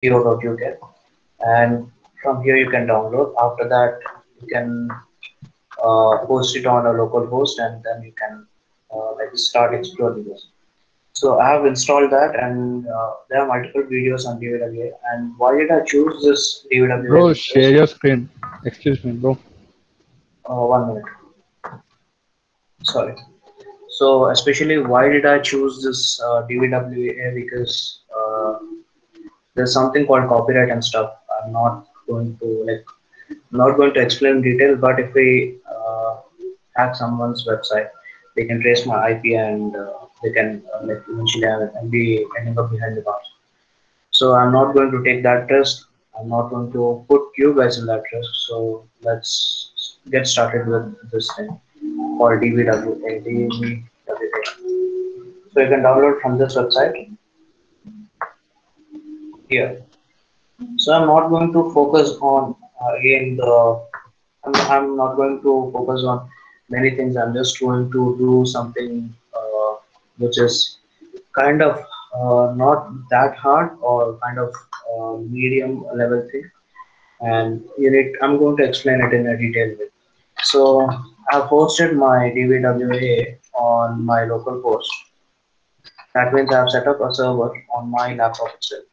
and from here you can download. After that, you can host it on a local host, and then you can like start exploring this. So I have installed that, and there are multiple videos on DVWA. And why did I choose this DVWA? Bro, share Because your screen. Excuse me, bro. 1 minute, sorry. So especially why did I choose this DVWA? Because there's something called copyright and stuff. I'm not going to like not going to explain in detail, but if we hack someone's website, they can trace my IP, and they can like eventually be ending up behind the bars. So I'm not going to take that risk. I'm not going to put you guys in that risk. So let's get started with this thing called DVW. So you can download from this website here. So I'm not going to focus on again the. I'm not going to focus on many things. I'm just going to do something which is kind of not that hard, or kind of medium level thing. And I'm going to explain it in a detailed way. So I've hosted my DVWA on my local host. That means I've set up a server on my laptop itself.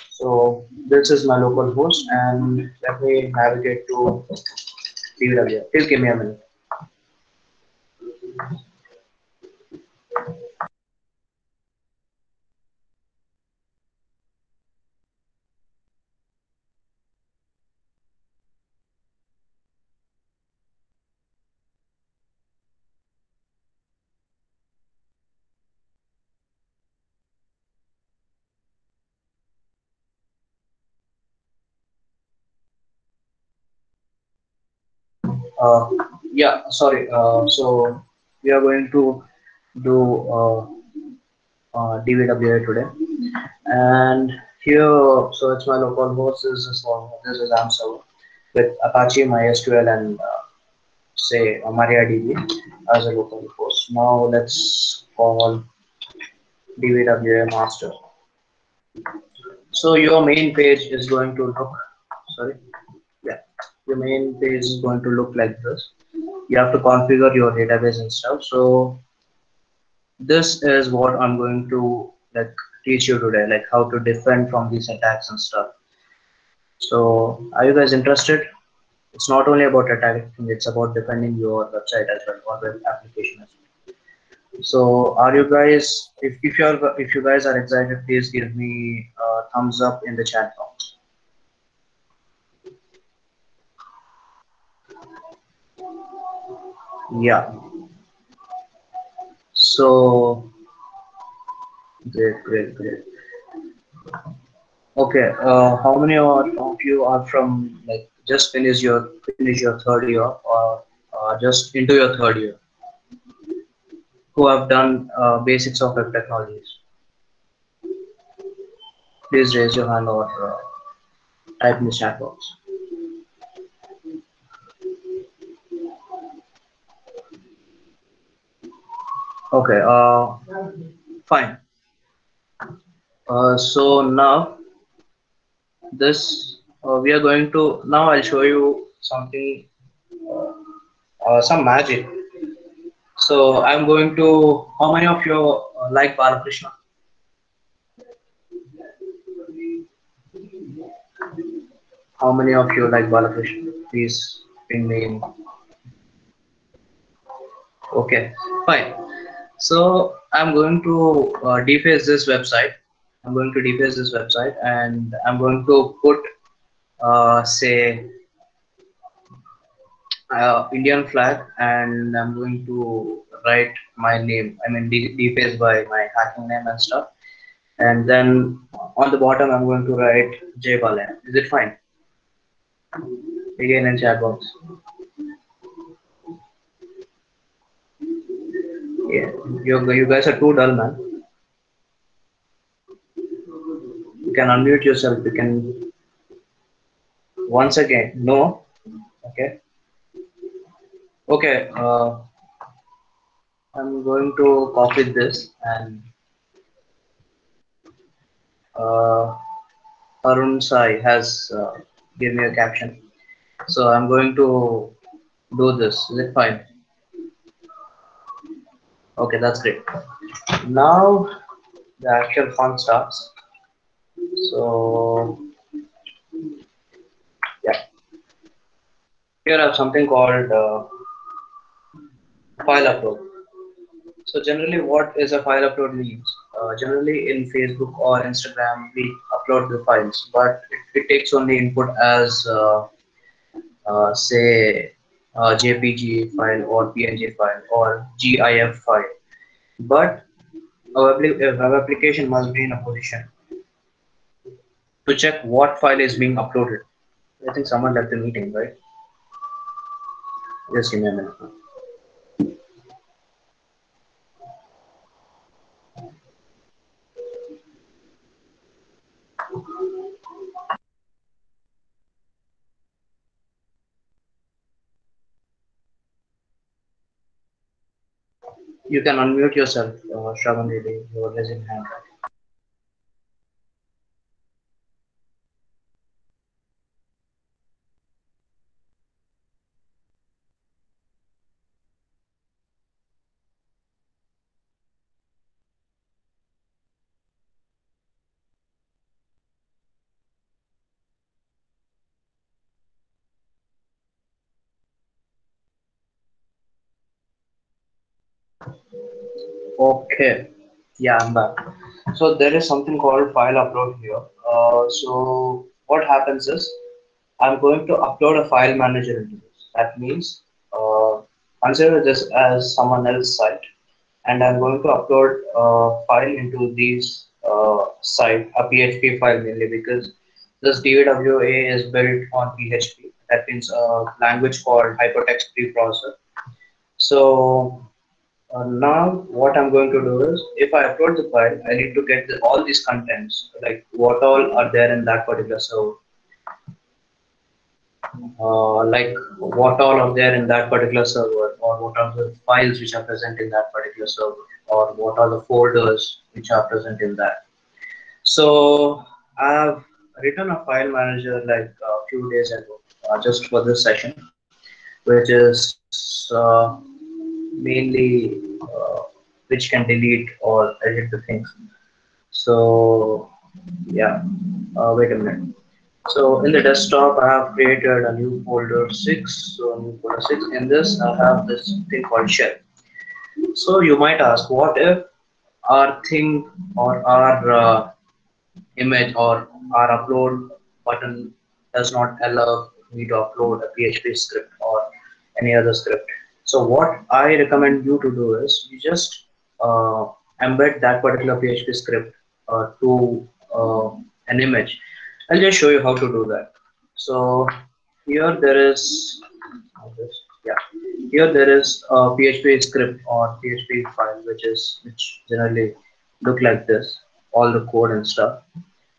So this is my local host, and let me navigate to DWA. Please give me a minute. Uh, yeah, sorry. So we are going to do DVWA today, and here, so it's my local host. This is ARM server with Apache, MySQL, and say MariaDB as a local host. Now let's call DVWA master. So your main page is going to look, sorry, yeah, your main page is going to look like this. You have to configure your database and stuff. So this is what I'm going to like teach you today, like how to defend from these attacks and stuff. So are you guys interested? It's not only about attacking, it's about defending your website as well, or web application as well. So are you guys, if you guys are excited, please give me a thumbs up in the chat box. Yeah. So great, great, great. Okay. How many of you are from like just finish your third year, or just into your third year, who have done basics of web technologies? Please raise your hand, or type in the chat box. Okay. Fine. So now this we are going to now I'll show you something, some magic. So I'm going to. How many of you like Balakrishna? How many of you like Balakrishna? Please ping me in. Okay, fine. So I'm going to deface this website. I'm going to deface this website, and I'm going to put say Indian flag, and I'm going to write my name. I mean deface by my hacking name and stuff. And then on the bottom I'm going to write J Balan. Is it fine? Again in chat box. Yeah, you guys are too dull, man. You can unmute yourself. You can once again. No. Okay. Okay. I'm going to copy this, and uh, Arun Sai has given me a caption. So I'm going to do this. Is it fine? Okay, that's great. Now the actual fun starts. So yeah, here I have something called file upload. So generally, what is a file upload means? Generally, in Facebook or Instagram, we upload the files, but it takes only input as say JPG file or PNG file or GIF file. But a web application must be in a position to check what file is being uploaded. I think someone left the meeting, right? Just give me a minute. You can unmute yourself, Shravan Devi. You're raising hand. Okay. Yeah, I'm back. So there is something called file upload here. So what happens is I'm going to upload a file manager into this. That means consider this as someone else's site, and I'm going to upload a file into these site, a PHP file mainly because this DWA is built on PHP. That means a language called Hypertext Preprocessor. So now what I'm going to do is, if I upload the file, I need to get all these contents, like what all are there in that particular server, like what all are there in that particular server, or what are the files which are present in that particular server, or what are the folders which are present in that. So I've written a file manager like a few days ago, just for this session, which is mainly which can delete or edit the things. So yeah, wait a minute. So in the desktop, I have created a new folder 6. So new folder 6. In this, I have this thing called shell. So you might ask, what if our thing or our image or our upload button does not allow me to upload a PHP script or any other script? So what I recommend you to do is you just embed that particular PHP script to an image. I'll just show you how to do that. So here there is yeah, here there is a PHP script or PHP file which generally look like this, all the code and stuff.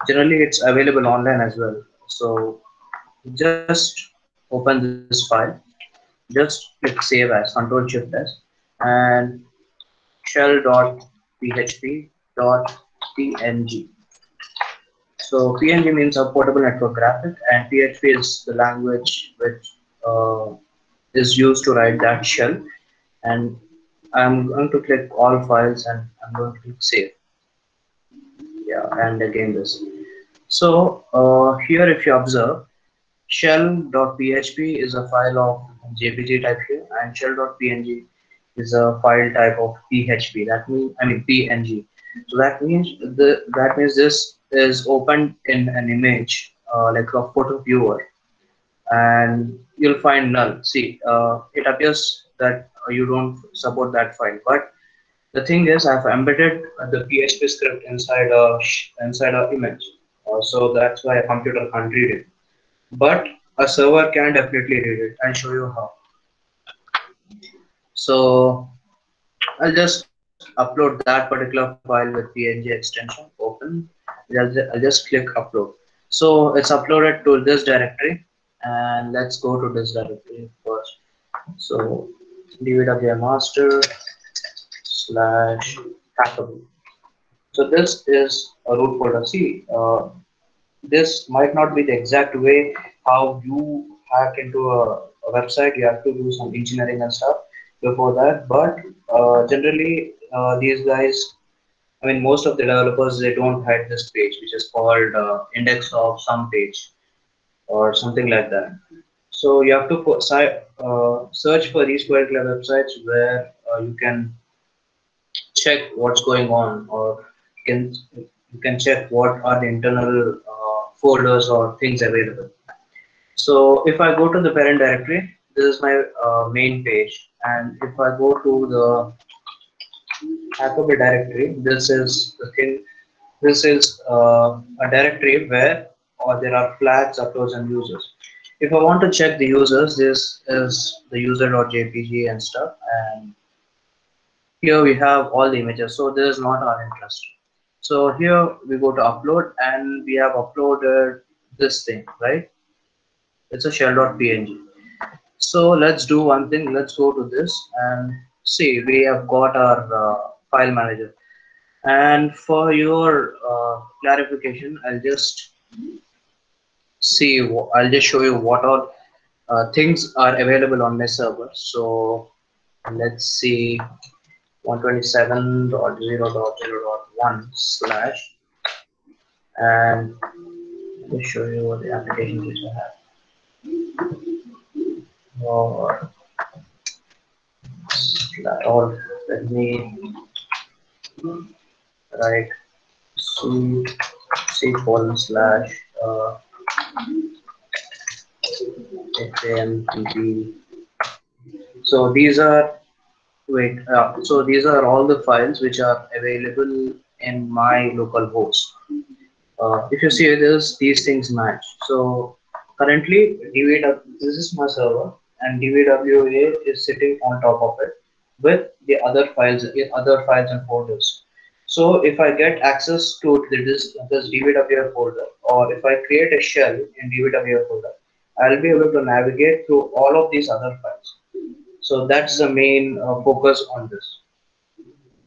Generally it's available online as well. So just open this file, just click save as, Control Shift S, and shell.php.png. So PNG means a portable network graphic, and PHP is the language which uh, is used to write that shell. And I'm going to click all files and I'm going to click save. Yeah, and again this. So here, if you observe, shell.php is a file of JPG type here, and shell.png is a file type of PHP. That means, I mean PNG. So that means this is opened in an image like a photo viewer, and you'll find null. See, it appears that you don't support that file, but the thing is, I've embedded the PHP script inside a image, so that's why a computer can't read it. But a server can definitely read it. I'll show you how. So I'll just upload that particular file with PNG extension. Open. I'll just click upload. So it's uploaded to this directory, and let's go to this directory first. So dwmaster slash hackable. So this is a root folder. See, this might not be the exact way how you hack into a website. You have to do some engineering and stuff before that. But generally, these guys, I mean, most of the developers, they don't hide this page, which is called index of some page or something like that. So you have to search for these particular websites where you can check what's going on, or can you can check what are the internal folders or things available. So if I go to the parent directory, this is my main page, and if I go to the Hackable directory, this is the thing. This is a directory where there are flags, uploads, and users. If I want to check the users, this is the user.jpg and stuff, and here we have all the images. So this is not our interest. So here we go to upload, and we have uploaded this thing, right? It's a shell.png. So let's do one thing. Let's go to this and see. We have got our file manager. And for your clarification, I'll just show you what all things are available on my server. So let's see 127.0.0.1 slash, and let me show you what the applications which I have. Or let me write c colon slash xampp. So these are so these are all the files which are available in my local host. If you see this, these things match. So currently, this is my server, and DVWA is sitting on top of it with the other files and folders. So if I get access to this DVWA folder, or if I create a shell in DVWA folder, I'll be able to navigate through all of these other files. So that's the main focus on this.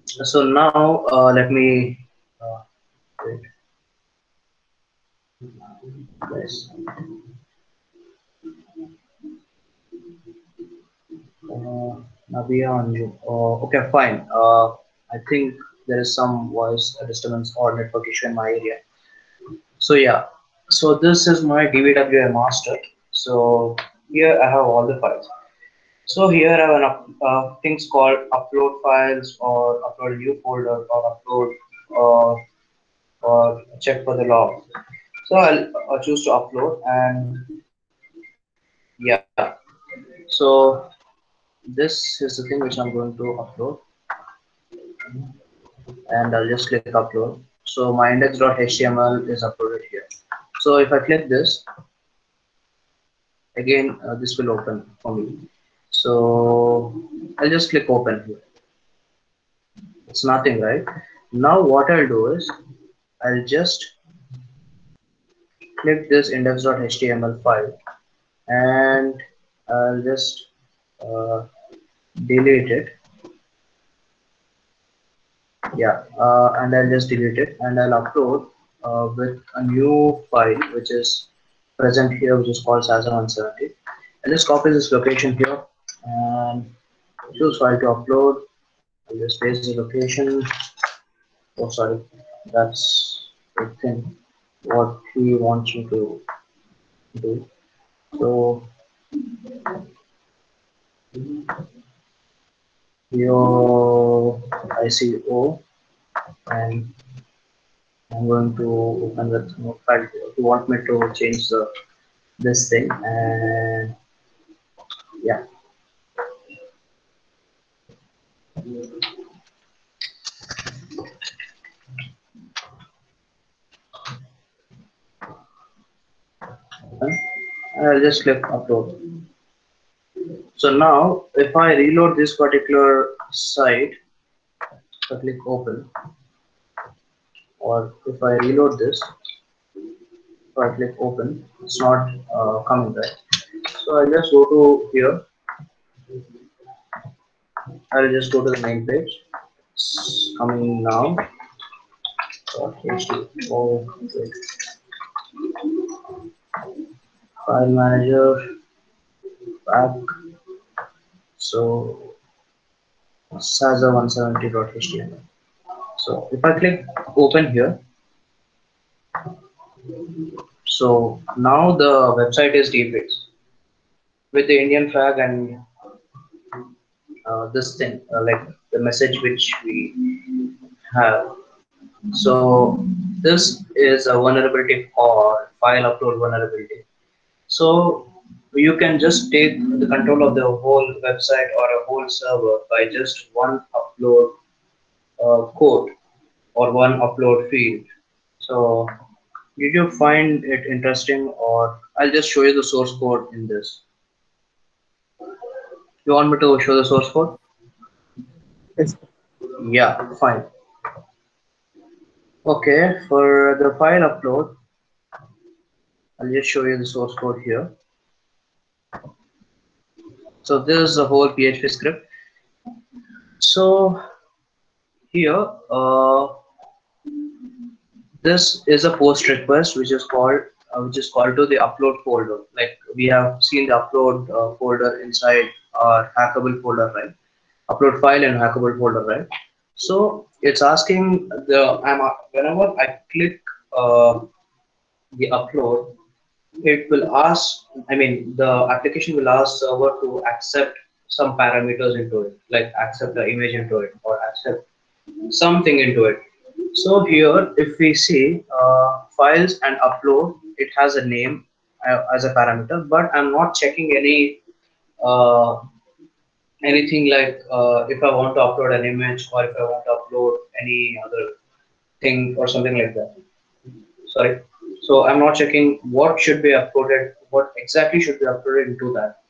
So now let me wait. Yes. Nabia Anju. Okay, fine. I think there is some voice disturbance or network issue in my area. So yeah, so this is my DVWA master. So here I have all the files. So here I have things called upload files, or upload new folder, or upload uh, or check for the log. So I'll choose to upload, and yeah. So this is the thing which I'm going to upload, and I'll just click upload. So my index.html is uploaded here. So if I click this, again this will open for me. So I'll just click open here. It's nothing, right? Now what I'll do is I'll just click this index.html file, and I'll just uh, delete it. Yeah, and I'll just delete it, and I'll upload with a new file which is present here, which is called SAS170. I'll just copy this location here and choose file to upload. I'll just paste the location. Oh, sorry, that's the thing what he wants you to do. So your ICO, and I'm going to open that notepad. If you want me to change this thing, and yeah. I'll just click upload. So now if I reload this particular site, I click open, or if I reload this, if I click open, it's not coming, right? So I'll just go to here. I'll just go to the main page. It's coming now. Okay. file manager back. So saza170.html. So if I click open here, so now the website is defaced with the Indian flag and this thing, like the message which we have. So this is a vulnerability called file upload vulnerability. So you can just take the control of the whole website or a whole server by just one upload code or one upload field. So did you find it interesting, or I'll just show you the source code in this. You want me to show the source code? Yes. Yeah, fine. Okay, for the file upload, I'll just show you the source code here. So this is the whole PHP script. So here, this is a post request which is called to the upload folder. Like we have seen the upload folder inside our hackable folder, right? Upload file and hackable folder, right? So it's asking whenever I click the upload, it will ask, I mean, the application will ask server to accept some parameters into it, like accept the image into it or accept something into it. So here, if we see files and upload, it has a name as a parameter, but I'm not checking uh, anything like if I want to upload an image or if I want to upload any other thing or something like that. Sorry. So I'm not checking what should be uploaded, what exactly should be uploaded into that.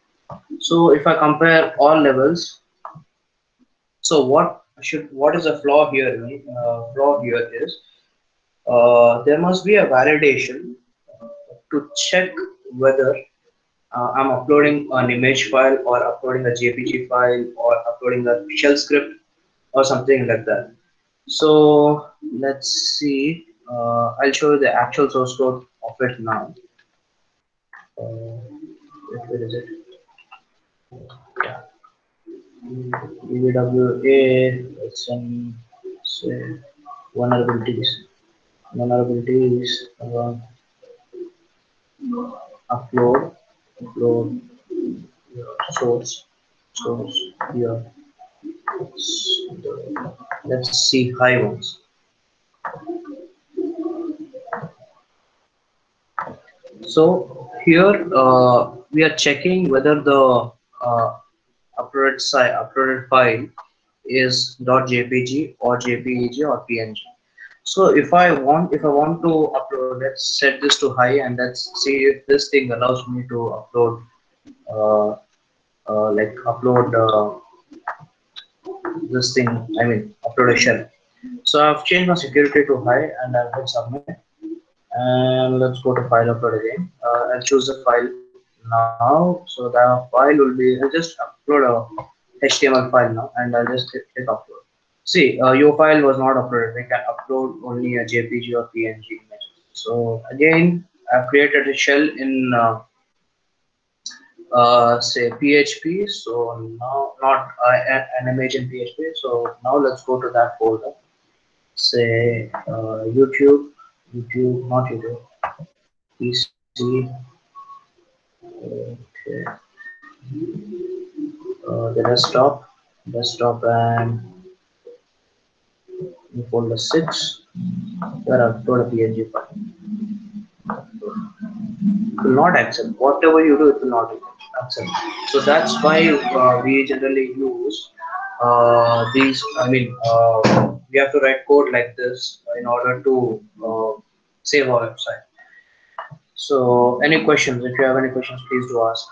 So if I compare all levels, so what is a flaw here? Flaw here is there must be a validation to check whether I'm uploading an image file or uploading a JPG file or uploading a shell script or something like that. So let's see. I'll show you the actual source code of it now. Where is it? Yeah. EWA. It's some say vulnerabilities. Vulnerabilities. Upload. Upload. Source. Source. Here. Let's see high ones. So here we are checking whether the uploaded file is .jpg or jpeg or png. So if I want to upload, let's set this to high and let's see if this thing allows me to upload uh, like upload this thing. I mean upload a shell. So I've changed my security to high and I'll hit submit. And let's go to file upload again. I'll choose the file now. So the file will be, I'll just upload a HTML file now and I'll just click upload. See, your file was not uploaded. We can upload only a JPG or PNG image. So again, I've created a shell in say PHP. So now not an image in PHP. So now let's go to that folder. Say YouTube, not YouTube, PC. Okay, the desktop, and in folder 6, where I've got a PNG file. It will not accept. Whatever you do, it will not accept. So that's why we generally use these. I mean, we have to write code like this in order to save our website. So, any questions? If you have any questions, please do ask.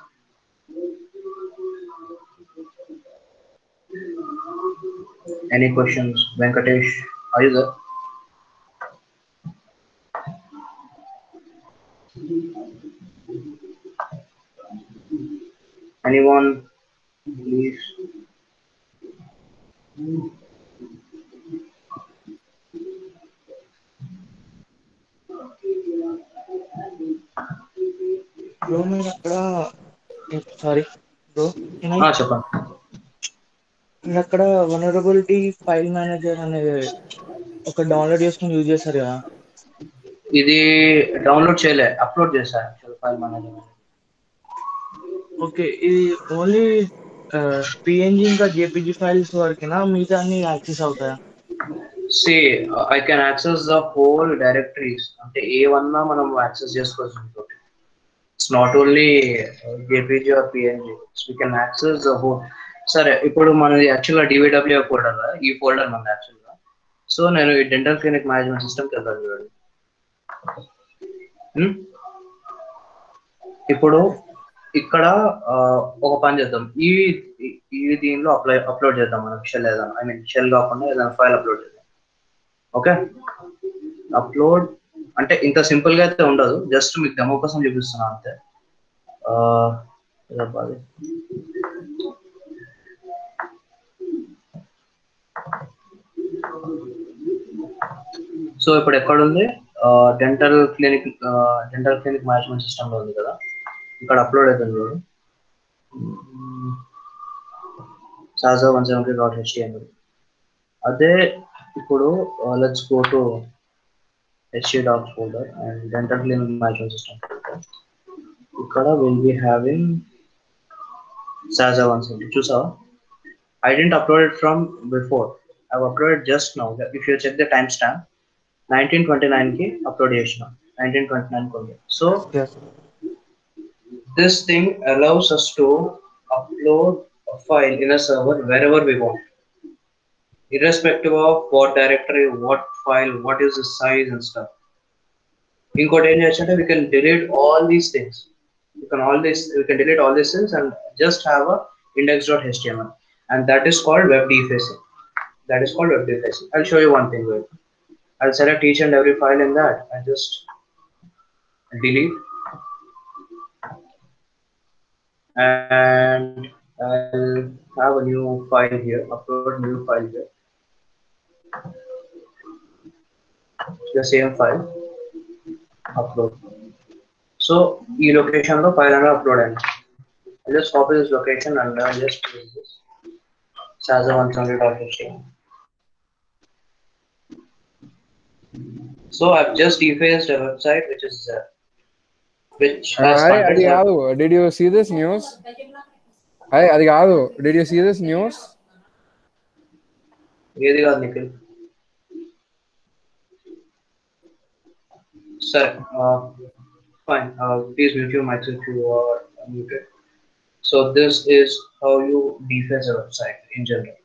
Any questions, Venkatesh? Are you there? Anyone? Please. Bro నేను అక్కడ sorry bro చెప్పండి. నేను అక్కడ vulnerability file manager అనేది ఒక download చేసుకుని use చేస్తారు కదా. ఇది డౌన్లోడ్ చేయలే, అప్లోడ్ చేశా ఫైల్ మేనేజర్. ఓకే, ఇది ఓన్లీ పిఎన్జి ఇంకా జేపీజీ ఫైల్స్ వరకేనా, మిగతా అన్ని యాక్సెస్ అవుతాయా? See, I can access the whole directories. అంటే ఏవన్నా మనం యాక్సెస్ చేసుకోవచ్చు ఉంటుంది. It's not only JPG or PNG. We can access the whole. సరే, ఇప్పుడు మనది యాక్చువల్గా డివిడబ్ల్యూ ఫోల్డర్, ఈ ఫోల్డర్ మనది యాక్చువల్గా. సో నేను ఈ డెంటల్ క్లినిక్ మేనేజ్మెంట్ సిస్టమ్కి వెళ్తాను చూడండి. ఇప్పుడు ఇక్కడ ఒక పని చేద్దాం, ఈ దీనిలో అప్లోడ్ చేద్దాం మనం షెల్ ఏదైనా, ఐ మీన్ షెల్ కాకుండా ఏదైనా ఫైల్ అప్లోడ్ చేద్దాం. ఓకే, అప్లోడ్ అంటే ఇంత సింపుల్ గా అయితే ఉండదు, జస్ట్ మీకు డెమో కోసం చూపిస్తున్నా అంతే. సో ఇప్పుడు ఎక్కడ ఉంది? డెంటల్ క్లినిక్ మేనేజ్మెంట్ సిస్టమ్ లో ఉంది కదా, ఇక్కడ అప్లోడ్ అవుతుంది చూడు. saza173.html. అదే ఇప్పుడు let's go to htdocs folder and dental clinic management system folder. ఇక్కడ విల్ బి హ్యావింగ్ saza173. చూసావా? I didn't upload it from before. I've uploaded just now. If you check the timestamp, 1929 ki upload chesina, 1929 konde. So Yes. this thing allows us to upload a file in a server wherever we want, irrespective of what directory, what file, what is the size and stuff. Inkoti em chestunte we can delete all these things. We can delete all these things and just have a index.html, and that is called web defacing. I'll show you one thing. Wait. I'll select each and every file in that and just delete, and I'll have a new file here, upload new file here, the same file, upload. So e location lo file and upload and I'll just copy this location and I'll just use this saza173.html. So I've just defaced a website which is has అది కాదు, did you see this news? అది కాదు, did you see this news? ఏది కాదు నిఖిల్. సరే, fine. Please mute your mics if you are muted. So this is how you deface a website in general.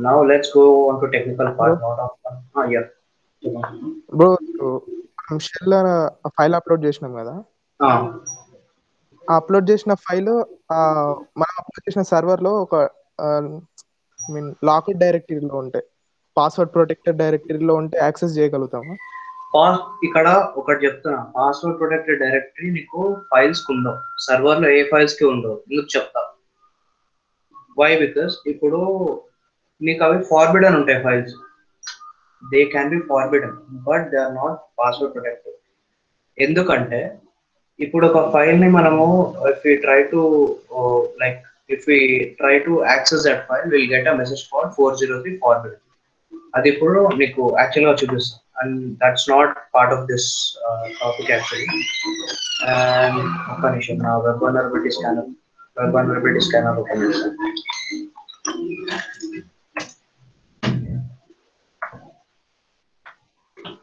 Now let's go on to technical part. Yeah. Bro shell file upload చేసినాం కదా, upload చేసిన file మనం upload చేసిన server లో ఒక mean locked డైరెక్టరీలో ఉంటే, password protected డైరెక్టరీలో ఉంటే యాక్సెస్ చేయగలుగుతామా? ఇక్కడ ఒకటి చెప్తున్నా, పాస్వర్డ్ ప్రొటెక్టెడ్ డైరెక్టరీ నీకు ఫైల్స్ కి ఉండవు, సర్వర్ లో ఏ ఫైల్స్ కి ఉండవు. ఎందుకు చెప్తా? వై? బికాస్ ఇప్పుడు నీకు అవి ఫార్బిడన్ ఉంటాయి files. They can be forbidden but they are not password protected. ఎందుకంటే ఇప్పుడు ఒక ఫైల్ ని మనము if we try to access that file, we'll get a message called 403 forbidden. అది ఇప్పుడు మీకు యాక్చువల్ గా చూపిస్తాం, and that's not part of this topic actually. And ఒక నిమిషం, నా వెబ్ వల్నరబిలిటీ స్కానర్ ఓపెన్ చేస్తాను.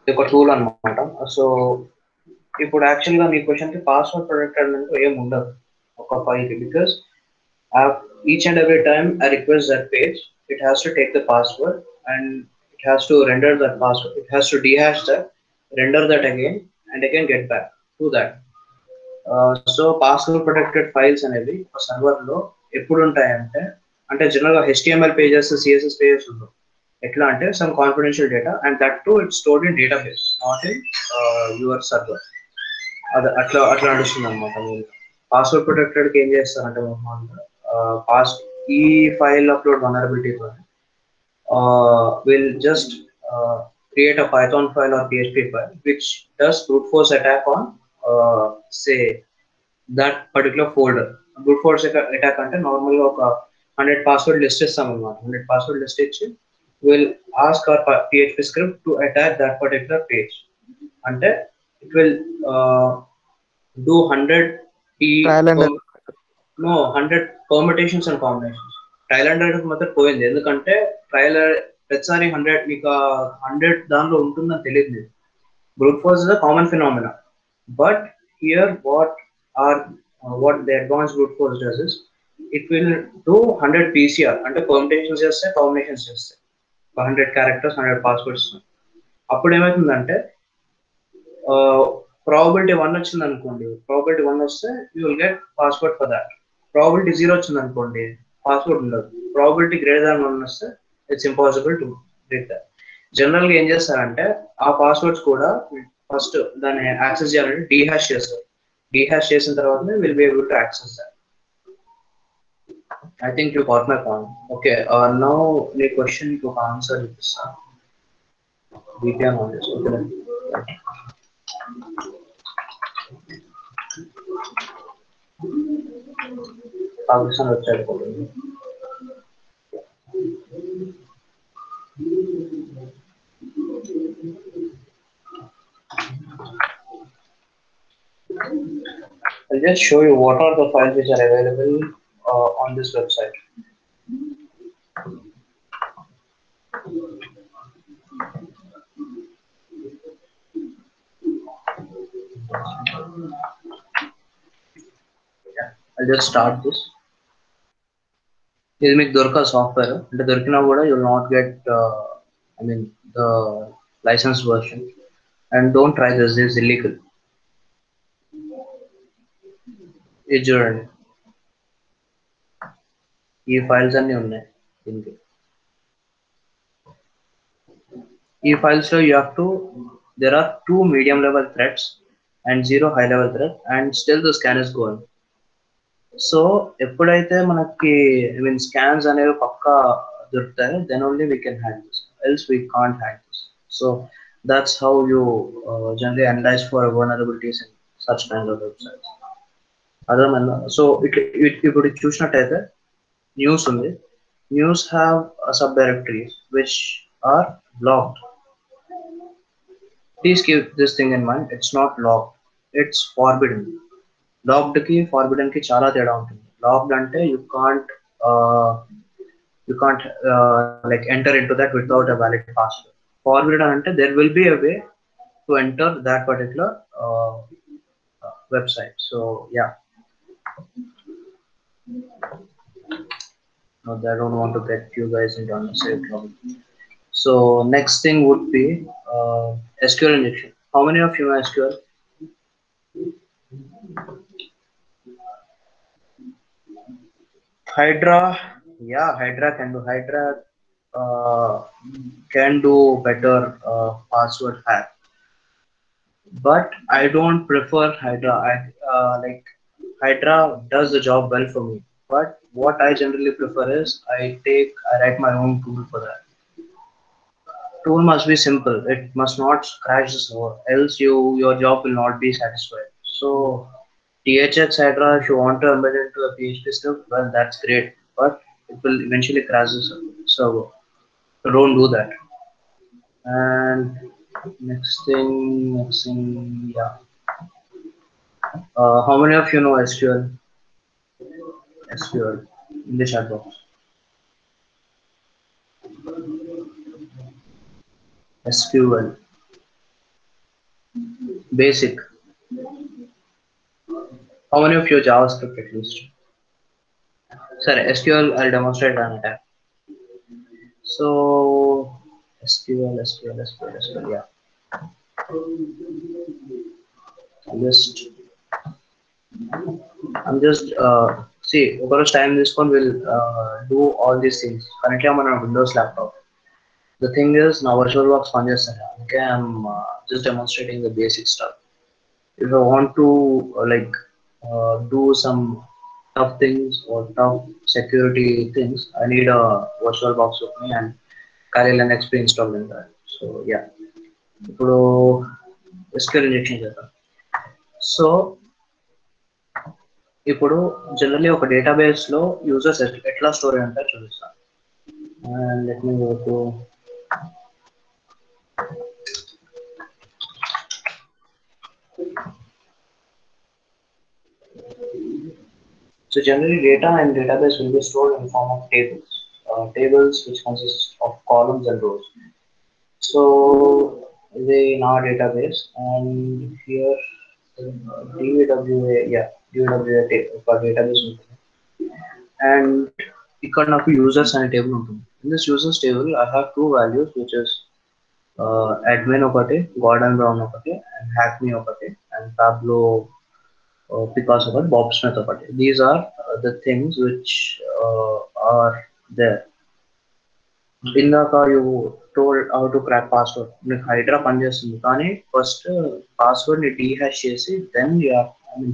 ఇది ఒక టూల్ అన్నమాట. సో ఇప్పుడు యాక్చువల్గా నీ క్వశ్చన్ కి పాస్వర్డ్ ప్రొటెక్టెడ్ అంటే ఏం ఉండదు ఒక ఫైల్ కి, because each and every time I request that page, it has to take the password and it has to render that password. It has to dehash that, render that again, and again get back to that. So password protected files అనేవి ఒక server లో ఎప్పుడు ఉంటాయంటే, అంటే general గా HTML pages, CSS pages ఉండవు. ఎట్లా అంటే some confidential data, and that to it's stored in database, not in your server. అది అట్లా నడుస్తుంది అనమాట. పాస్వర్డ్ ప్రొటెక్టెడ్ ఏం చేస్తారంటే ఈ file upload vulnerability will just create a Python file or PHP file which does brute force attack on say that particular folder. Brute force attack అంటే నార్మల్గా ఒక 100 పాస్వర్డ్ లిస్ట్ ఇస్తాం అనమాట. 100 పాస్వర్డ్ లిస్ట్ ఇచ్చి will ask hour PHP script to attack that particular page. అంటే it will do 100 trial and no 100 permutations and combinations. Trial and error మాత్రం పోయింది, ఎందుకంటే ట్రయల్ ప్రతిసారి 100 మీకు 100 దానిలో ఉంటుందని తెలియదు. Brute force is a common phenomena, but here what the advanced brute force does is it will do 100 PCR అంటే permutations చేస్తే combinations చేస్తే 100 characters 100 passwords. అప్పుడు ఏమవుతుందంటే ప్రాబిలిటీ 1 వచ్చింది అనుకోండి, ప్రాబిలిటీ 1 వస్తే you will get password for that. Probability 0 వచ్చింది అనుకోండి, పాస్వర్డ్ ఉండదు. ప్రాబిలిటీ గ్రేటర్ దాన్ 1 వస్తే it's impossible to break that. జనరల్గా ఏం చేస్తారంటే ఆ పాస్వర్డ్స్ కూడా ఫస్ట్ దాన్ని యాక్సెస్ చేయాలంటే డీహాష్ చేస్తారు. డీహాష్ చేసిన తర్వాతనే will be able to access that. I think you got my point. Okay, now the question to answer is VPN on this. Okay. Pakistan website. I'll just show you what are the files which are available on this website. Yeah, I'll just start this. This is Durka software. The Durkina Voda, you will not get, the licensed version. And don't try this, this is illegal. It's journey. ఈ files అన్ని ఉన్నాయి దీనికి. ఈ files లో you have to there are 2 medium level threads and 0 high level thread and still the scan is going. So ఎప్పుడైతే మనకి scans అనేవి పక్కా దొరుకుతాయో then only we can hack this, else we can't hack this. So that's how you generally analyze for vulnerabilities in such kinds of websites. అర్థమైందా? So ఇప్పుడు చూసినట్టయితే news ఉంది. News have subdirectories which are blocked. Please keep this thing in mind, it's not locked, it's forbidden. Locked కి forbidden కి చాలా తేడా ఉంటుంది. Locked అంటే you can't like enter into that without a valid password. Forbidden అంటే there will be a way to enter that particular website. So yeah, no, I don't want to get you guys into unnecessary trouble. So next thing would be SQL injection. How many of you know SQL? Hydra, yeah, Hydra can do. Hydra can do better password hack, but I don't prefer Hydra. Like Hydra does the job well for me, but what I generally prefer is I write my own tool for that. Tool must be simple. It must not crash the server, else your job will not be satisfied. So THX Hydra, if you want to embed into a PHP script, well, that's great, but it will eventually crash the server. So don't do that. And next thing, yeah. How many of you know SQL? SQL in the chat box. SQL basic. How many of you JavaScript at least? Sorry, SQL I'll demonstrate an attack. So SQL, yeah. I'm just see over time this one will do all these things. Currently I'm on a Windows laptop. The thing is now VirtualBox function. Okay, I'm just demonstrating the basic stuff. If I want to do some tough things or tough security things, I need a VirtualBox with me and Kali Linux pre-installed in that. So yeah, SQL injection. So ఇప్పుడు generally ఒక database లో users ఎట్లా store అయ్యి ఉంటారో చూపిస్తాను. And let me go to so generally data and database will be stored in form of tables. Tables which consist of columns and rows. So they in our database and here DWA, yeah, DWA for database ఉంటుంది. And ఇక్కడ నాకు users అనే table ఉంటుంది. In this users table I have two values which is admin ఒకటి, Gordon Brown ఒకటి, and Hackney ఒకటి, and Pablo Picasso ఒకటి, Bob Smith ఒకటి. These are the things which are there. ఇందాక you told how to crack password, నీకు హైడ్రా పనిచేస్తుంది కానీ first password ని డీహాష్ చేసి దెన్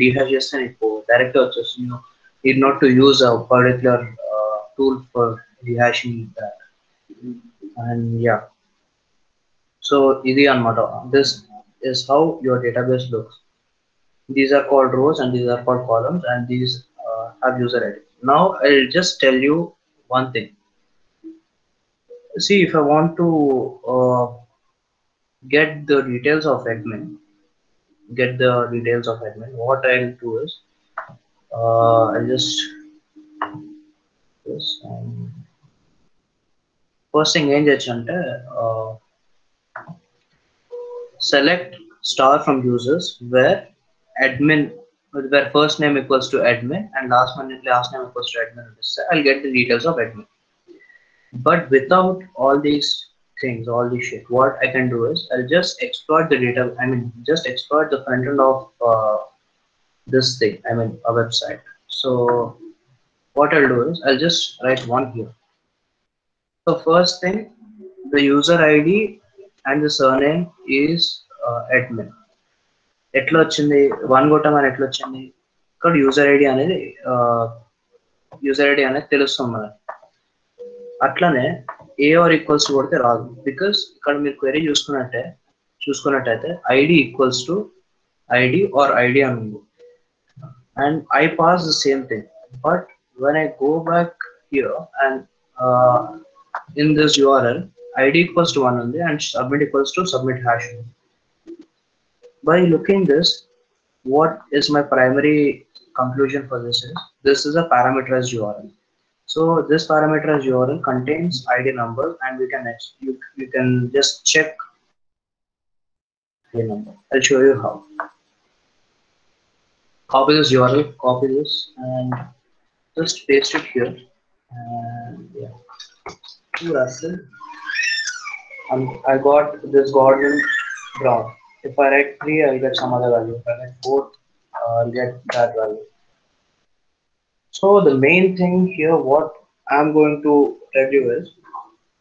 డీహాష్ చేస్తే నీకు డైరెక్ట్ వచ్చేస్తుంది. It not to use a particular tool for dehashing that. And yeah, so ఇది అన్నమాట. This is how your database looks. These are called rows and these are called columns, and these have user ID. Now I'll just tell you one thing. See, if I want to get the details of admin, what I'll do is I'll just this first thing ఏం చేయొచ్చు అంటే select star from users where admin, where first name equals to admin and last name equals to admin. I'll get the details of admin. But without all these things, all this shit, what I can do is I'll just exploit the data. I mean, just exploit the front end of this thing. I mean, a website. So what I'll do is I'll just write one here. So first thing, the user ID and the surname is admin. ఎట్లా వచ్చింది one కొట్టమని ఎట్లా వచ్చింది? ఇక్కడ user ID అనేది తెలుస్తుంది మనకి. అట్లానే ఏ ఆర్ ఈక్వల్స్ కొడితే రాదు, బికాస్ ఇక్కడ మీరు క్వెరీ చూసుకున్నట్టయితే ID equals to ID are ID అని ఉంది. And I pass the same thing, but when I go back here and in this URL ID equals to 1 ఉంది and submit equals to submit hash ఉంది. By looking this, what is my primary conclusion for this is a parameterized URL. So this parameterized URL contains ID number, and you can just check the number. I'll show you how. Copy this URL, copy this, and just paste it here. And yeah, that's it. I got this Gordon Brown. If I write 3, I'll get some other value. If I write 4, I'll get that value. So the main thing here, what I'm going to tell you is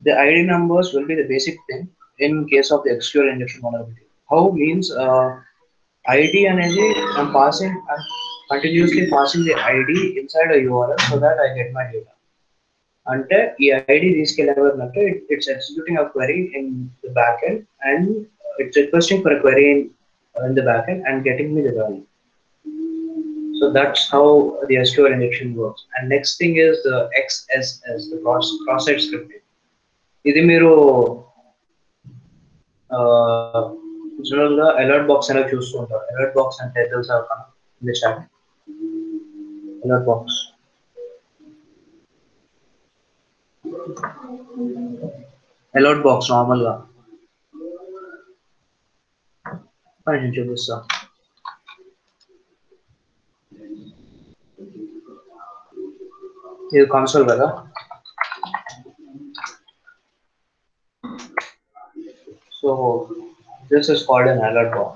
the ID numbers will be the basic thing in case of the SQL injection vulnerability. How means ID and I'm continuously passing the ID inside a URL so that I get my data. అంటే ఈ ID తీసుకెళ్ళినట్టు it's executing a query in the back end and it's requesting for a query in the backend and getting me the value. So that's how the SQL injection works. And next thing is the XSS, the cross-site scripting. ఇది మీరు general గా alert box అనేది చూస్తూ ఉంటారు. Alert box అంటే తెలుసా in the chat? Alert box. Alert box normal గా నేను చూపిస్తా. ఇది కన్సోల్ కదా. So this is called an alert box.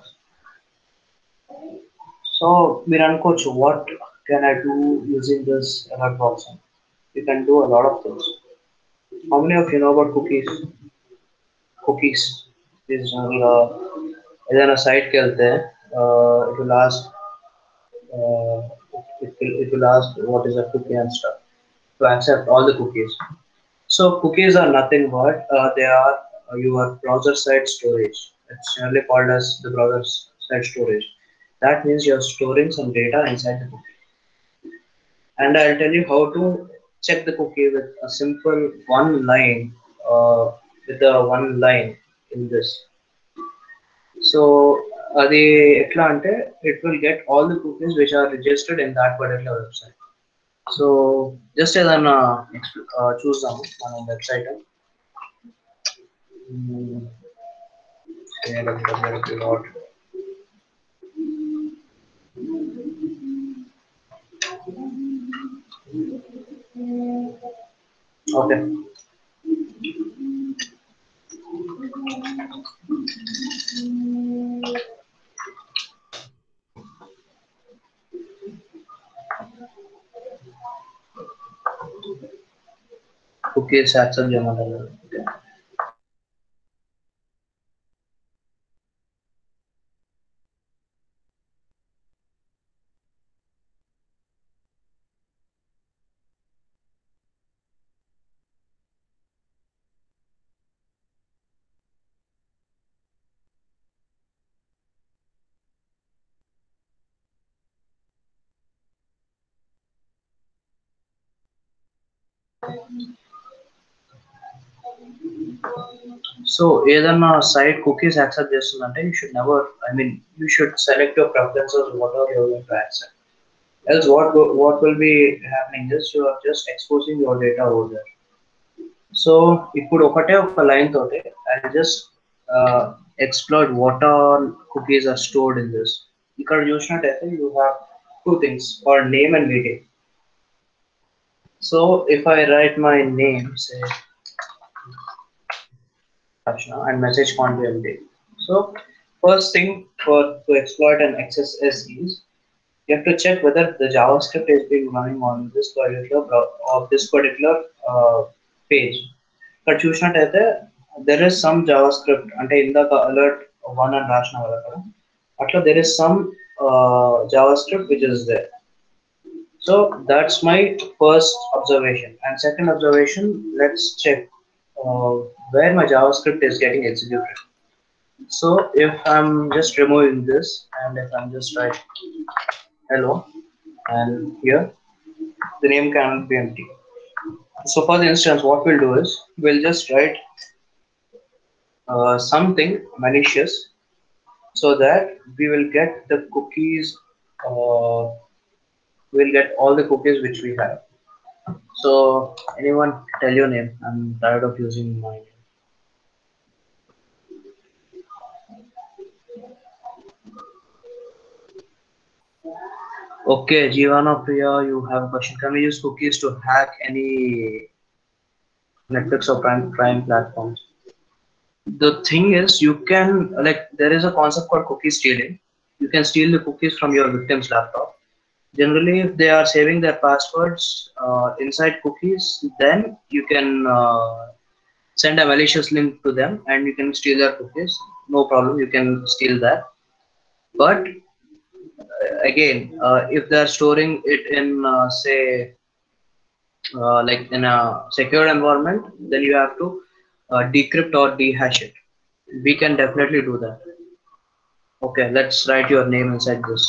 So మీరు అనుకోవచ్చు, what can I do using this alert box? You can do a lot of things. How many of you know about cookies? Cookies is ఏదైనా సైట్కి వెళ్తే it will ask what is a cookie and stuff to accept all the cookies. So cookies are nothing but they are your browser side storage. It's generally called as the browser side storage. That means you're storing some data inside the cookie. and I'll tell you how to check the cookie with a simple one line, with the one line in this. So అది ఎట్లా అంటే it will get all the cookies which are registered in that particular website. So just ఏదన్నా చూద్దాము మనం website www. Okay. Cookies accept చేయమన్నారు. Okay. So ఏదన్నా site cookies accept చేస్తుందంటే you should never, I mean, you should select your preferences whatever you're going to accept. Else what will be happening is you are just exposing your data over there. So ఇప్పుడు ఒకటే ఒక line తోటి I just exploit what all cookies are stored in this. ఇక్కడ చూసినట్టయితే you have two things called name and meeting. So if I write my name, say and message can't be empty. So first thing to exploit and access is you have to check whether the JavaScript is being running on this particular page. But చూసినట్టయితే there is some JavaScript అంటే ఇందాక alert 1 అని రాసిన కదా అట్లా there is some JavaScript which is there. So that's my first observation. And second observation, let's check where my JavaScript is getting executed. So if I'm just removing this and if I'm just write hello and here the name cannot be empty. So for the instance what we'll do is we'll just write something malicious so that we will get the cookies, we'll get all the cookies which we have. So anyone tell your name? I'm tired of using my name. Okay, Jeevana Priya, you have a question. Can we use cookies to hack any Netflix or Prime platforms? The thing is, you can, like, there is a concept called cookie stealing. You can steal the cookies from your victim's laptop. Generally, if they are saving their passwords inside cookies, then you can send a malicious link to them and you can steal their cookies. No problem, you can steal that. But again, if they are storing it in say like in a secure environment, then you have to decrypt or dehash it. We can definitely do that. Okay, let's write your name inside this.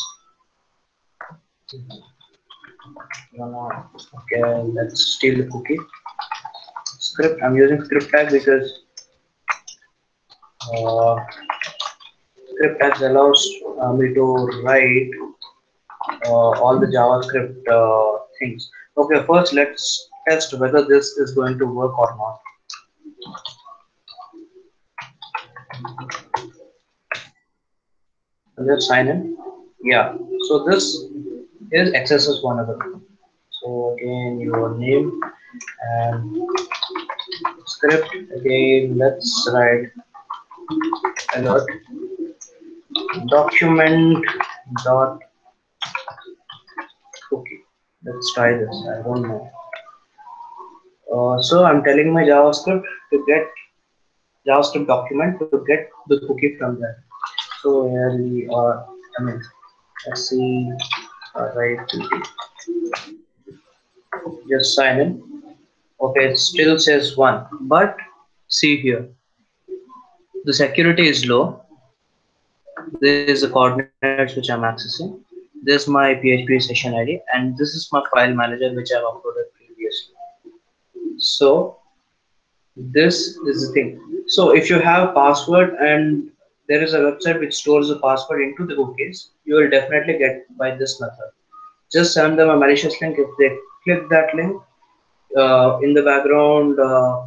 Okay, let's steal the cookie. Script, I'm using script tag because script tags allows me to write all the JavaScript things. Okay, first let's test whether this is going to work or not. Let's sign in. Yeah, so this is XSS vulnerable. So again, your name and script. Again, let's write alert document dot cookie. Let's try this. I don't know. So I'm telling my JavaScript to get JavaScript document to get the cookie from there. So here we are. I mean, let's see. Right. Just sign in. Okay, it still says 1, but see here, the security is low. This is the coordinates which I'm accessing. This is my PHP session ID, and this is my file manager which I've uploaded previously. So this is the thing. So if you have password and there is a website which stores the password into the cookies, you will definitely get by this method. Just send them a malicious link. If they click that link, in the background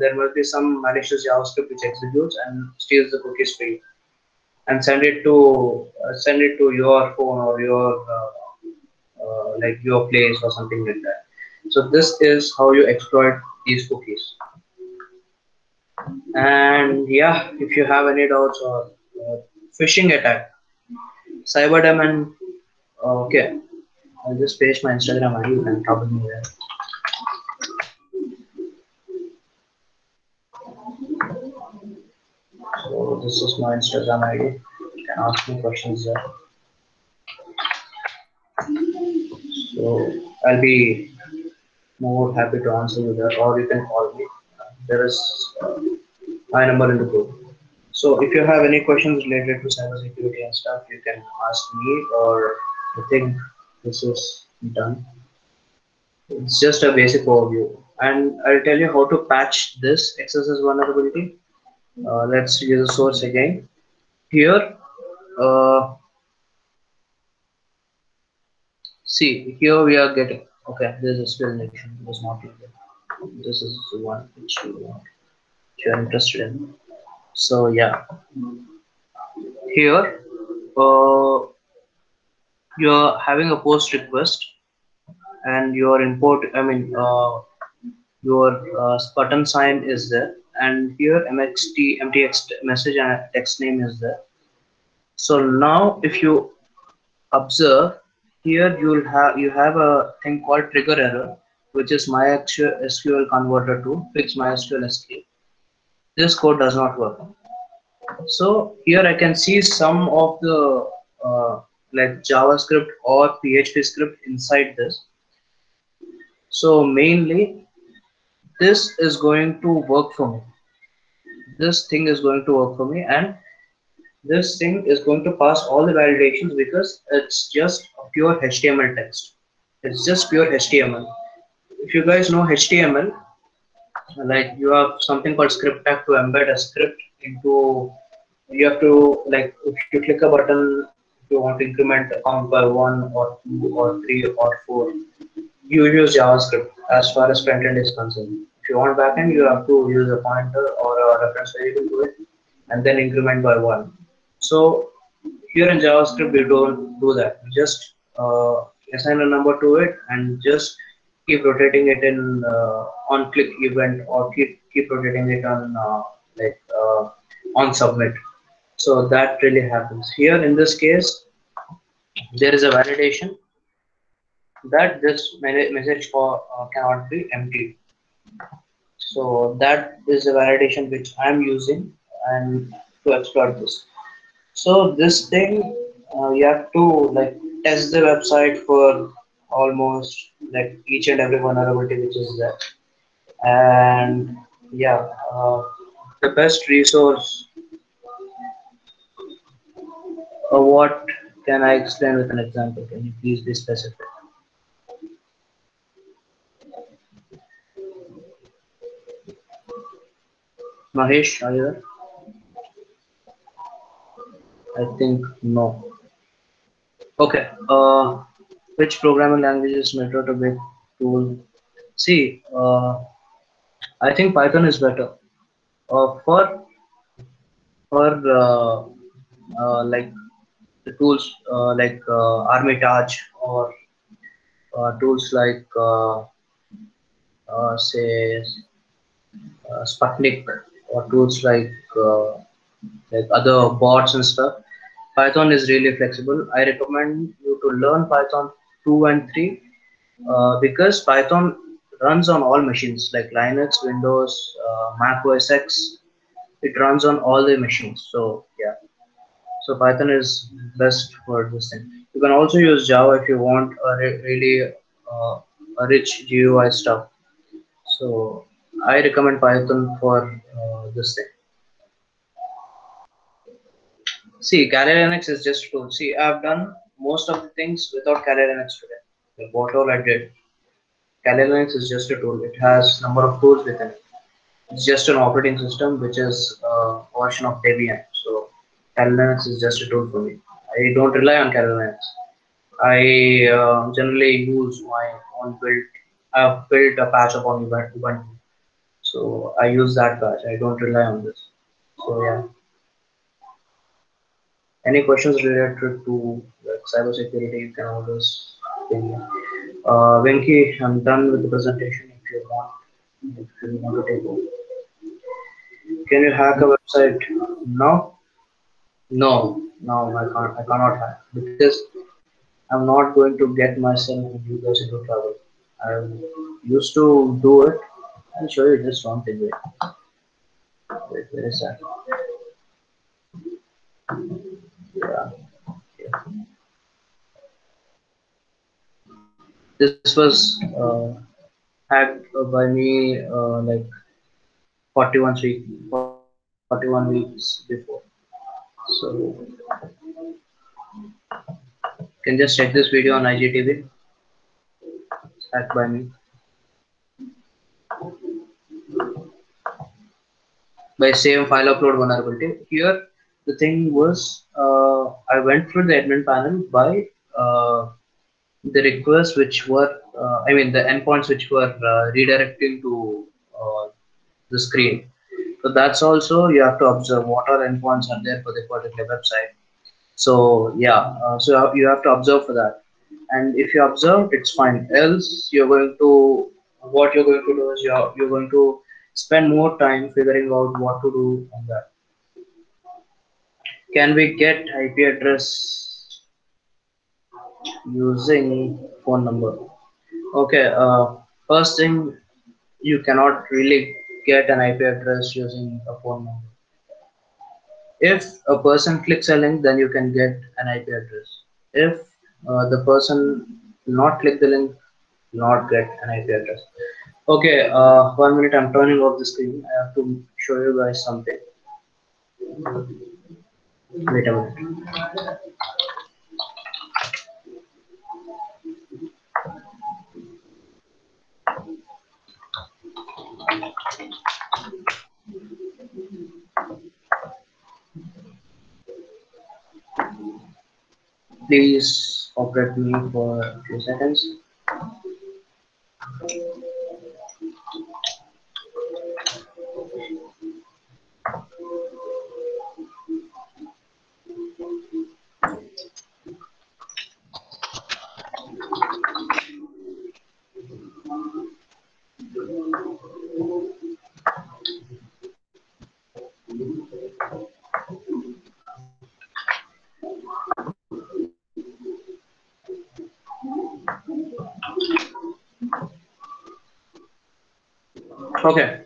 there must be some malicious JavaScript which executes and steals the cookies for you and send it to your phone or your like your place or something like that. So this is how you exploit these cookies. And yeah, if you have any doubts or phishing attack, Cyberdemon. Okay, I'll just paste my Instagram ID. You can trouble me there. So this is my Instagram ID. You can ask me questions there. So I'll be more happy to answer you there, or you can call me. There is my number in the group. So if you have any questions related to cybersecurity and stuff, you can ask me, or I think this is done. It's just a basic overview, and I'll tell you how to patch this XSS vulnerability. Let's use the source again. Here, uh, see, here we are getting, okay, this is still nation, it was not here. This is the one which you're interested in. So yeah, here, you're having a post request and your import, your button sign is there, and here mtx message and text name is there. So now if you observe here, you have a thing called trigger error, which is MySQL converter to fix MySQL escape. This code does not work. So here I can see some of the like JavaScript or PHP script inside this. So mainly this is going to work for me. This thing is going to work for me, and this thing is going to pass all the validations because it's just a pure HTML text. It's just pure HTML. If you guys know HTML, like you have something called script tag to embed a script into, you have to, like if you click a button, if you want to increment a count by 1 or 2 or 3 or 4, you use JavaScript as far as front end is concerned. If you want backend, you have to use a pointer or a reference variable to it and then increment by 1. So here in JavaScript, we don't do that. We just assign a number to it and just keep rotating it in on click event, or keep rotating it on on submit. So that really happens. Here in this case, there is a validation that this message cannot be empty. So that is a validation which I'm using and to exploit this. So this thing, you have to like test the website for almost like each and every vulnerability which is there. And yeah, the best resource, what can I explain with an example? Can you please be specific? Mahesh, are you there? I think no. Okay. Which programming language is better to make tool? See, I think Python is better. For like the tools like Armitage, or tools like say Sputnik, or tools like other bots and stuff. Python is really flexible. I recommend you to learn Python 2 and 3 because Python runs on all machines like Linux, Windows, Mac OS X. It runs on all the machines. So yeah, so Python is best for this thing. You can also use Java if you want a really a rich GUI stuff. So I recommend Python for this thing. See, Kali Linux is just tool. See, I've done most of the things without Kali Linux today. Like what all I did. Kali Linux is just a tool. It has number of tools within it. It's just an operating system which is a version of Debian. So Kali Linux is just a tool for me. I don't rely on Kali Linux. I generally use my own built. I've built a patch upon Ubuntu, so I use that patch. I don't rely on this. So yeah. Any questions related to like cybersecurity? You can always ping me. Venki, I'm done with the presentation. If you want to take over. Can you hack a website? No, no, I can't. I cannot hack because I'm not going to get myself and you guys into trouble. I used to do it. I'll show you just one thing. Wait, where is that? Yeah. This was hacked by me like 41 weeks before. So you can just check this video on IGTV. It's hacked by me by same file upload vulnerability. Here the thing was I went through the admin panel by the requests which were I mean the endpoints which were redirecting to the screen. So that's also you have to observe what are endpoints are there for the particular website. So yeah, so you have to observe for that. And if you observe, it's fine. Else, you're going to what you're going to do is you're going to spend more time figuring out what to do on that. Can we get IP address using phone number? Okay. First thing, you cannot really get an IP address using a phone number. If a person clicks a link, then you can get an IP address. If the person not click the link, not get an IP address. Okay, 1 minute. I'm turning off the screen. I have to show you guys something. Wait a minute. Please cooperate me for a few seconds. Okay.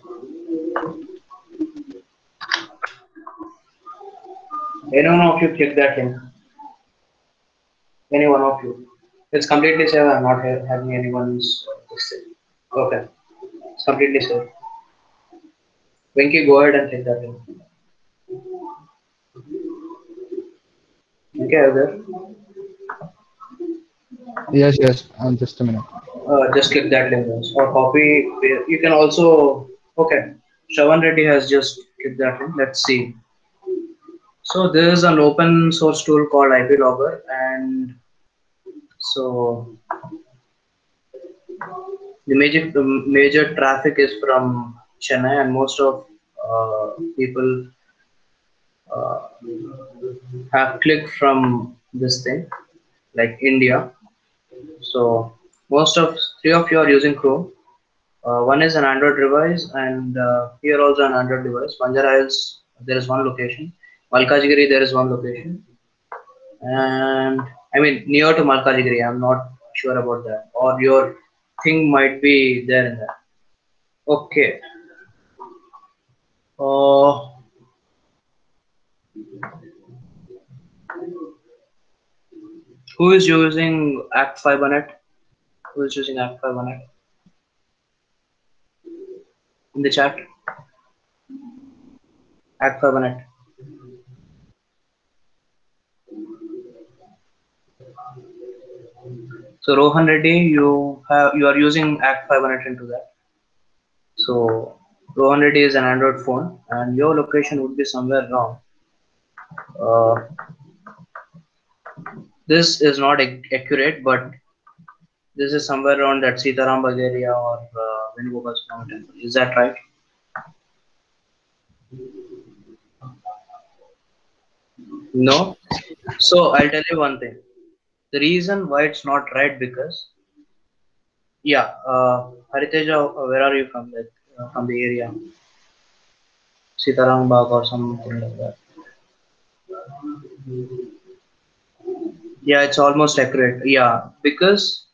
Any one of you click that link. Any one of you. It's completely safe. I'm not having anyone's this thing. Okay. It's completely safe. Venki, go ahead and click that link. Okay, are you there? Yes, yes. Just a minute. Just click that link or copy. You can also. Okay. Shravan Reddy has just clicked that link. Let's see. So there is an open source tool called IP Logger, and so the major traffic is from Chennai, and most of people uh, have clicked from this thing, like India. So most of three of you are using Chrome. One is an Android device, and here also an Android device. Banjara Hills, there is one location. Malkajgiri, there is one location, and I mean near to Malkajgiri. I'm not sure about that, or your thing might be there in that. Okay. Uh, who is using Act Fibernet? Who is using Act Fibernet in the chat? Act Fibernet. So Rohan Reddy, you are using Act 500 into that. So Rohan Reddy is an Android phone, and your location would be somewhere wrong. Uh, this is not accurate, but this is somewhere around that Sitaram area or Venugopal Swami temple. Is that right? No. So I'll tell you one thing. The reason why it's not right because yeah, Hariteja, where are you from? Like from the area, Sitaram Bagh or something like that. Yeah, it's almost accurate. Yeah, because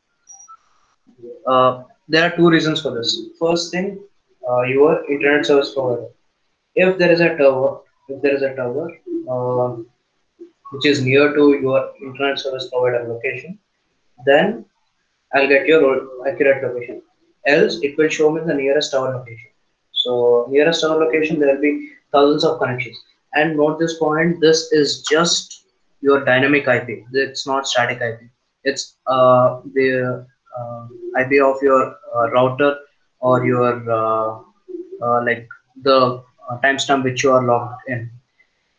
there are two reasons for this. First thing, your internet service provider. If there is a tower, if there is a tower uh, which is near to your internet service provider location, then I'll get your accurate location. Else, it will show me the nearest tower location. So, nearest tower location, there will be thousands of connections. And note this point: this is just your dynamic IP. It's not static IP. It's the IP of your router or your like the timestamp which you are logged in.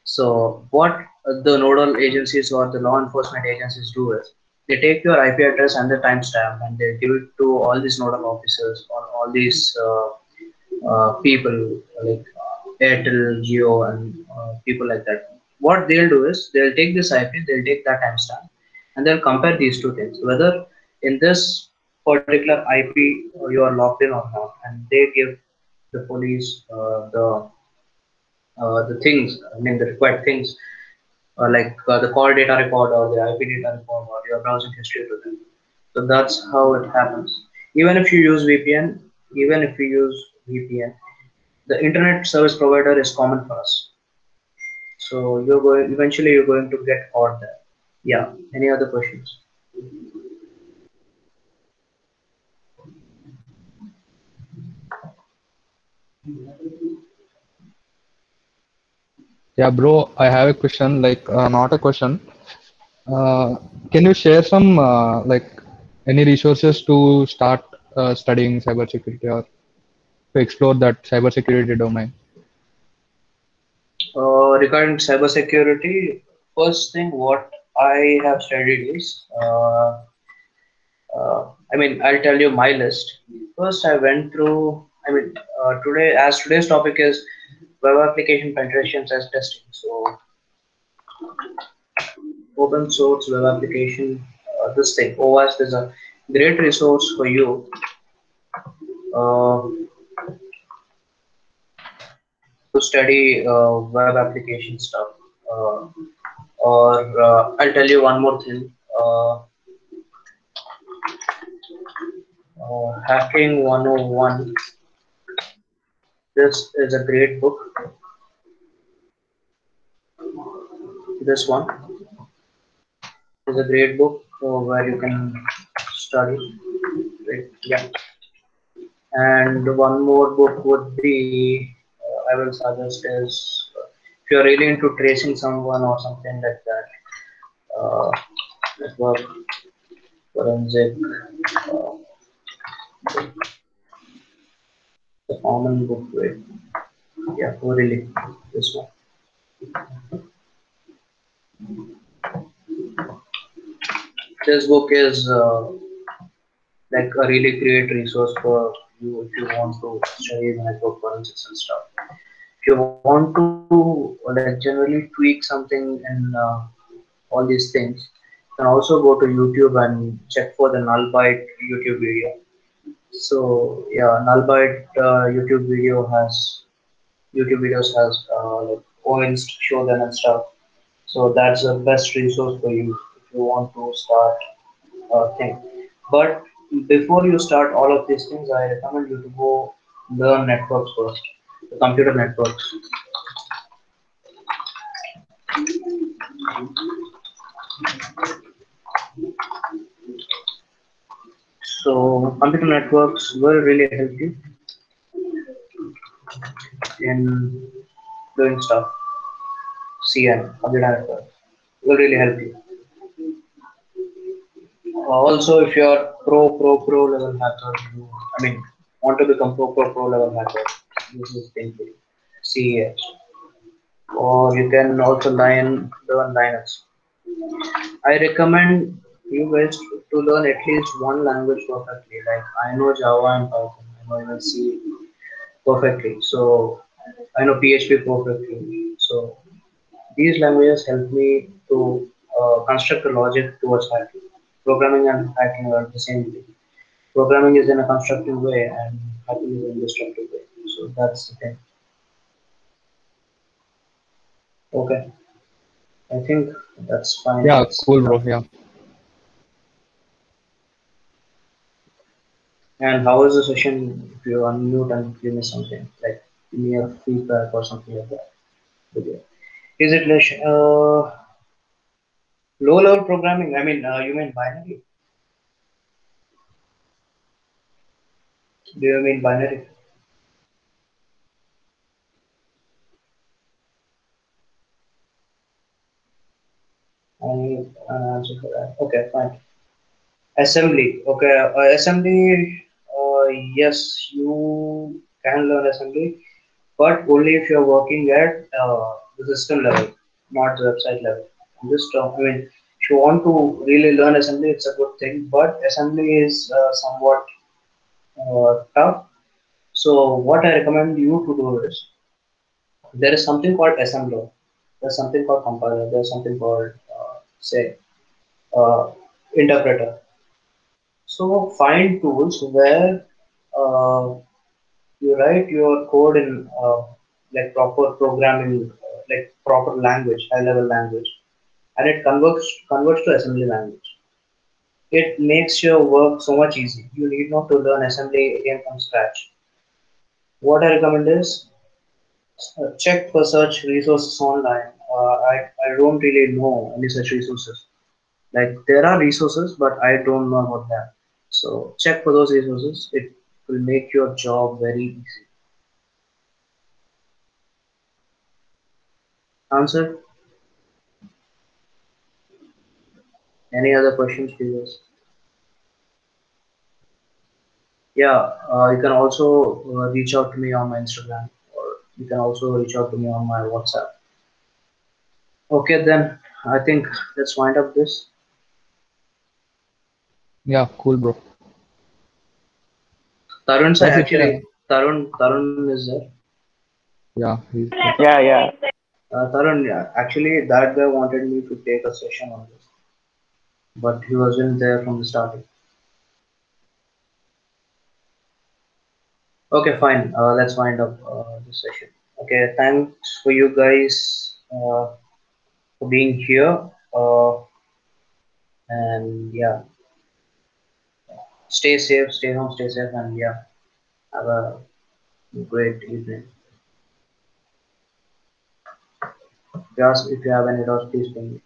So what the nodal agencies or the law enforcement agencies do is they take your IP address and the timestamp and they give it to all these nodal officers or all these people like Airtel, Geo, and people like that. What they'll do is they'll take this IP, they'll take that timestamp, and they'll compare these two things whether in this particular IP you are logged in or not, and they give the police the things, I mean the required things like the call data record or the IP data record or your browsing history to them. So that's how it happens. Even if you use VPN, even if you use VPN, the internet service provider is common for us. So you're going eventually you're going to get caught there. Yeah. Any other questions? Yeah, bro, I have a question, like not a question. Uh, can you share some like any resources to start studying cybersecurity or to explore that cybersecurity domain? Regarding cybersecurity, first thing what I have studied is I mean, I'll tell you my list. First, I went through. I mean, today's topic is web application penetrations as testing. So, open source web application, this thing, OWASP is a great resource for you uh, to study web application stuff. Uh, or I'll tell you one more thing. Hacking 101. This is a great book. This one is a great book where you can study. Right? Yeah. And one more book would be I will suggest is if you're really into tracing someone or something like that. Network forensic, uh, the common book way. Yeah, really this one. This book is like a really great resource for you if you want to study the network forensics and stuff. If you want to like generally tweak something in all these things, you can also go to YouTube and check for the Nullbyte YouTube video. So yeah, Nullbyte YouTube videos has like points to show them and stuff. So that's the best resource for you if you want to start a thing. But before you start all of these things, I recommend you to go learn networks first, the computer networks. So computer networks will really help you in doing stuff. CN, computer networks will really help you. Also, if you are pro level hacker, I mean, want to become pro level hacker, this is painful. CES. Or you can also learn Linux. I recommend you guys to learn at least one language perfectly. Like I know Java and Python, I know even C perfectly. So I know PHP perfectly. So these languages help me to construct a logic towards hacking. Programming and hacking are the same thing. Programming is in a constructive way and hacking is in a destructive way. So that's the thing. Okay, I think that's fine. Yeah, That's cool, bro. enough. Yeah. And how is the session if you unmute and give me something like give me a feedback or something like that? Video. Is it like low level programming? I mean, you mean binary? Do you mean binary? I need an answer for that. Okay, fine. Assembly. Okay, assembly. Yes, you can learn assembly, but only if you're working at the system level, not the website level. Just, I mean, if you want to really learn assembly, it's a good thing, but assembly is somewhat tough. So, what I recommend you to do is there is something called assembler, there's something called compiler, there's something called, say, uh, interpreter. So, find tools where uh, you write your code in like proper programming, like proper language, high level language, and it converts to assembly language. It makes your work so much easy. You need not to learn assembly again from scratch. What I recommend is check for such resources online. I don't really know any such resources. Like there are resources, but I don't know about them. So check for those resources. It will make your job very easy. Answer? Any other questions, please? Yeah, you can also reach out to me on my Instagram, or you can also reach out to me on my WhatsApp. Okay, then I think let's wind up this. Yeah, cool, bro. Tarun sir, That's it. Yeah. actually, Tarun is there. Yeah. Yeah, yeah. Tarun, yeah, actually, that guy wanted me to take a session on this, but he wasn't there from the starting. Okay, fine. Let's wind up this session. Okay, thanks for you guys for being here. And yeah, stay safe, stay home, stay safe, and yeah, have a great evening. Just if you have any doubts, please ping me.